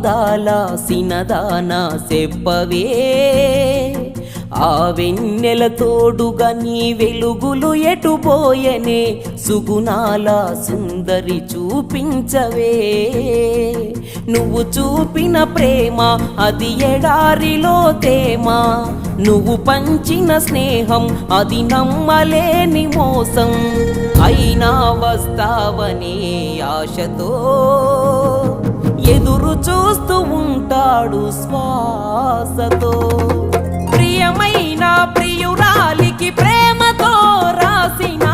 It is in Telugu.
అందాల సినదాన చెప్పవే ఆ వెన్నెల తోడుగా నీ వెలుగులు ఎటుపోయనే సుగుణాల సుందరి చూపించవే నువ్వు చూపిన ప్రేమ అది ఎడారిలో తేమ నువ్వు పంచిన స్నేహం అది నమ్మలేని మోసం అయినా వస్తావనే ఆశతో ఎదురు చూస్తూ ఉంటాడు శ్వాసతో ప్రియమైన ప్రియురాలికి ప్రేమతో రాసిన